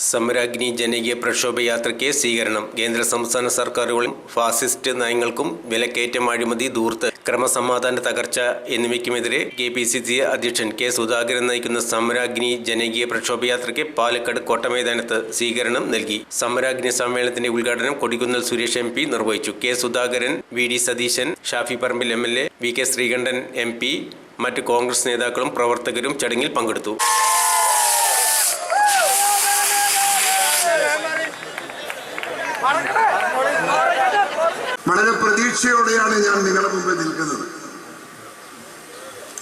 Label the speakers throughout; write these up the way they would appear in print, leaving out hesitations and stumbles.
Speaker 1: സമരാഗ്നി ജനകീയ പ്രക്ഷോഭയാത്രയ്ക്ക് സ്വീകരണം. കേന്ദ്ര സംസ്ഥാന സർക്കാരുകളും ഫാസിസ്റ്റ് നയങ്ങൾക്കും വിലക്കയറ്റം, അഴിമതി, ധൂർത്ത്, ക്രമസമാധാന തകർച്ച എന്നിവയ്ക്കുമെതിരെ KPCC അധ്യക്ഷൻ K. സുധാകരൻ നയിക്കുന്ന സമരാഗ്നി ജനകീയ പ്രക്ഷോഭയാത്രയ്ക്ക് പാലക്കാട് കോട്ടമൈതാനത്ത് സ്വീകരണം നൽകി. സമരാഗ്നി സമ്മേളനത്തിന്റെ ഉദ്ഘാടനം കൊടിക്കുന്നിൽ സുരേഷ് MP നിർവഹിച്ചു. K. Sudhakaran, VD Satheesan, Shafi Parambil MLA, VK Sreekandan MP, മറ്റ് കോൺഗ്രസ് നേതാക്കളും പ്രവർത്തകരും ചടങ്ങിൽ പങ്കെടുത്തു.
Speaker 2: വളരെ പ്രതീക്ഷയോടെയാണ് ഞാൻ നിങ്ങളുടെ മുമ്പിൽ നിൽക്കുന്നത്.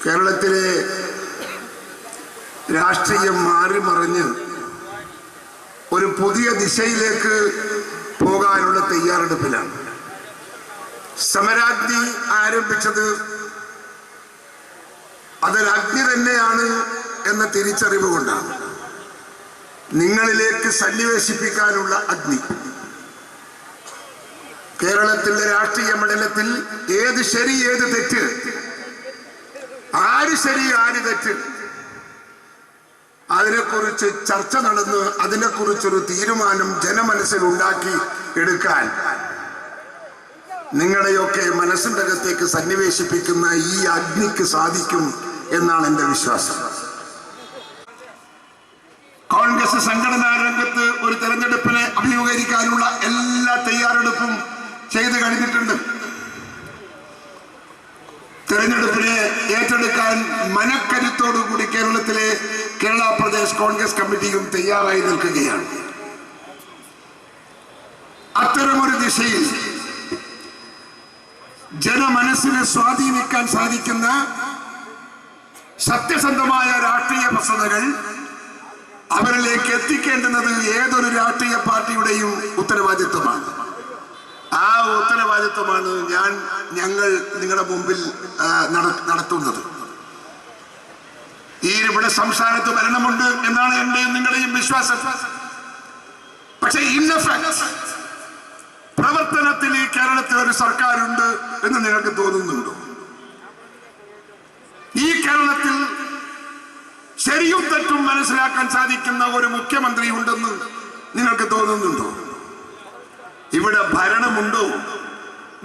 Speaker 2: കേരളത്തിലെ രാഷ്ട്രീയം മാറി മറിഞ്ഞ് ഒരു പുതിയ ദിശയിലേക്ക് പോകാനുള്ള തയ്യാറെടുപ്പിലാണ്. സമരാഗ്നി ആരംഭിച്ചത് അതൊരഗ്നി തന്നെയാണ് എന്ന തിരിച്ചറിവ് കൊണ്ടാണ്. നിങ്ങളിലേക്ക് സന്നിവേശിപ്പിക്കാനുള്ള അഗ്നി. കേരളത്തിലെ രാഷ്ട്രീയ മണ്ഡലത്തിൽ ഏത് ശരി ഏത് തെറ്റ്, ആര് ശരി ആര് തെറ്റ്, അതിനെക്കുറിച്ച് ചർച്ച നടന്ന് അതിനെക്കുറിച്ചൊരു തീരുമാനം ജനമനസ്സിൽ ഉണ്ടാക്കി എടുക്കാൻ നിങ്ങളെയൊക്കെ മനസ്സിൻ്റെ അകത്തേക്ക് സന്നിവേശിപ്പിക്കുന്ന ഈ അഗ്നിക്ക് സാധിക്കും എന്നാണ് എൻ്റെ വിശ്വാസം. കോൺഗ്രസ് സംഘടനാ രംഗത്ത് ഒരു തെരഞ്ഞെടുപ്പിനെ അഭിമുഖീകരിക്കാനുള്ള എല്ലാ തയ്യാറെടുപ്പും ചെയ്തു കഴിഞ്ഞിട്ടുണ്ട്. തെരഞ്ഞെടുപ്പിനെ ഏറ്റെടുക്കാൻ മനക്കരുത്തോടുകൂടി കേരളത്തിലെ കേരള പ്രദേശ് കോൺഗ്രസ് കമ്മിറ്റിയും തയ്യാറായി നിൽക്കുകയാണ്. അത്തരമൊരു ദിശയിൽ ജനമനസ്സിനെ സ്വാധീനിക്കാൻ സാധിക്കുന്ന സത്യസന്ധമായ രാഷ്ട്രീയ പ്രസംഗങ്ങൾ അവരിലേക്ക് എത്തിക്കേണ്ടുന്നത് ഏതൊരു രാഷ്ട്രീയ പാർട്ടിയുടെയും ഉത്തരവാദിത്വമാണ്. ആ ഉത്തരവാദിത്വമാണ് ഞങ്ങൾ നിങ്ങളുടെ മുമ്പിൽ നടത്തുന്നത്. ഇവിടെ സംസ്ഥാനത്ത് ഭരണമുണ്ട് എന്നാണ് എന്റെയും നിങ്ങളുടെയും വിശ്വാസം. പക്ഷെ പ്രവർത്തനത്തിൽ ഈ കേരളത്തിൽ ഒരു സർക്കാരുണ്ട് എന്ന് നിങ്ങൾക്ക് തോന്നുന്നുണ്ടോ? ഈ കേരളത്തിൽ ശരിയും തെറ്റും മനസ്സിലാക്കാൻ സാധിക്കുന്ന ഒരു മുഖ്യമന്ത്രി ഉണ്ടെന്ന് നിങ്ങൾക്ക് തോന്നുന്നുണ്ടോ? ഇവിടെ ഭരണമുണ്ടോ?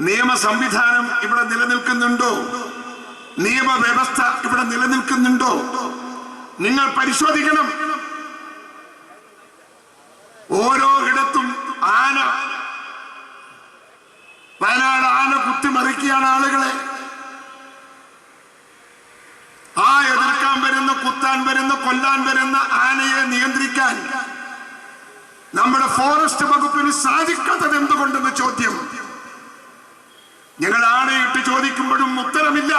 Speaker 2: നിയമ സംവിധാനം ഇവിടെ നിലനിൽക്കുന്നുണ്ടോ? നിയമവ്യവസ്ഥ ഇവിടെ നിലനിൽക്കുന്നുണ്ടോ? നിങ്ങൾ പരിശോധിക്കണം. ഓരോ ഇടത്തും വയനാട് ആന കുത്തിമറിക്കുകയാണ് ആളുകളെ. എതിർക്കാൻ വരുന്ന, കുത്താൻ വരുന്ന, കൊല്ലാൻ വരുന്ന ആനയെ നിയന്ത്രിക്കാൻ നമ്മുടെ ഫോറസ്റ്റ് വകുപ്പിന് സാധിക്കാത്തത് എന്തുകൊണ്ടെന്ന് ചോദ്യം. ഞങ്ങൾ ആനയിട്ട് ചോദിക്കുമ്പോഴും ഉത്തരമില്ല.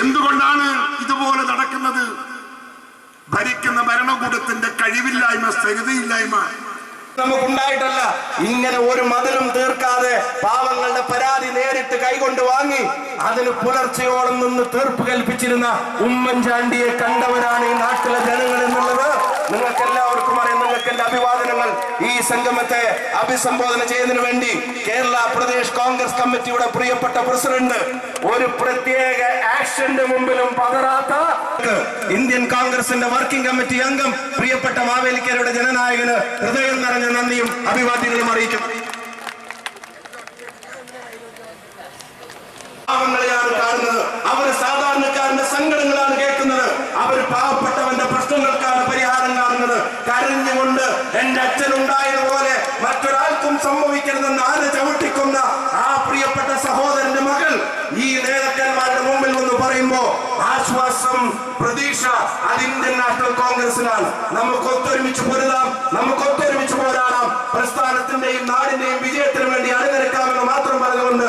Speaker 2: എന്തുകൊണ്ടാണ് ഇതുപോലെ നടക്കുന്നത്? ഭരിക്കുന്ന ഭരണകൂടത്തിന്റെ കഴിവില്ലായ്മ, സ്ഥിരതയില്ലായ്മ
Speaker 3: നമുക്കുണ്ടായിട്ടല്ല. ഇങ്ങനെ ഒരു മതിലും തീർക്കാതെ പാവങ്ങളുടെ പരാതി നേരിട്ട് കൈകൊണ്ട് വാങ്ങി അതിന് പുലർച്ചയോളം നിന്ന് തീർപ്പ് കൽപ്പിച്ചിരുന്ന ഉമ്മൻചാണ്ടിയെ കണ്ടവരാണ് ഈ നാട്ടിലെ ജനങ്ങൾ എന്നുള്ളത് നിങ്ങൾക്ക് എല്ലാവർക്കും അറിയാം. നിങ്ങൾക്ക് എന്റെ അഭിവാദനങ്ങൾ. ഈ സംഗമത്തെ അഭിസംബോധന ചെയ്യുന്നതിന് വേണ്ടി കേരള പ്രദേശ് കോൺഗ്രസ് കമ്മിറ്റിയുടെ പ്രിയപ്പെട്ട പ്രസിഡന്റ്, ഒരു പ്രത്യേക ആക്ഷന്റെ മുമ്പിലും പതറാത്ത ഇന്ത്യൻ കോൺഗ്രസിന്റെ വർക്കിംഗ് കമ്മിറ്റി അംഗം, പ്രിയപ്പെട്ട മാവേലിക്കരയുടെ ജനനായകന് ഹൃദയം നിറഞ്ഞ നന്ദിയും അഭിവാദ്യങ്ങളും അറിയിക്കും. പാവങ്ങളെയാണ് കാണുന്നത്. അവർ സാധാരണക്കാരന്റെ സങ്കടങ്ങളാണ് കേൾക്കുന്നത്. അവർ പാവപ്പെട്ടവന്റെ പ്രശ്നങ്ങൾക്കാണ് പരിഹാരം കാണുന്നത്. കരഞ്ഞുകൊണ്ട് എന്റെ അച്ഛനുണ്ടായതുപോലെ മറ്റൊരാൾക്കും സംഭവിക്കരുതെന്ന് ആന ചവിട്ടിക്കുന്ന ആ പ്രിയപ്പെട്ട സഹോദരന്റെ മകൾ ഈ നേതാക്കന്മാരുടെ മുമ്പിൽ നിന്ന് പറയുമ്പോ ആശ്വാസം, പ്രതീക്ഷ അത് ഇന്ത്യൻ നാഷണൽ കോൺഗ്രസിനാണ്. നമുക്ക് ഒത്തൊരുമിച്ച് പൊരുതാം, നമുക്ക് ഒത്തൊരുമിച്ച് പോരാടാം. പ്രസ്ഥാനത്തിന്റെയും നാടിന്റെയും വിജയത്തിന് വേണ്ടി അണിനിരക്കാമെന്ന് മാത്രം പറഞ്ഞുകൊണ്ട്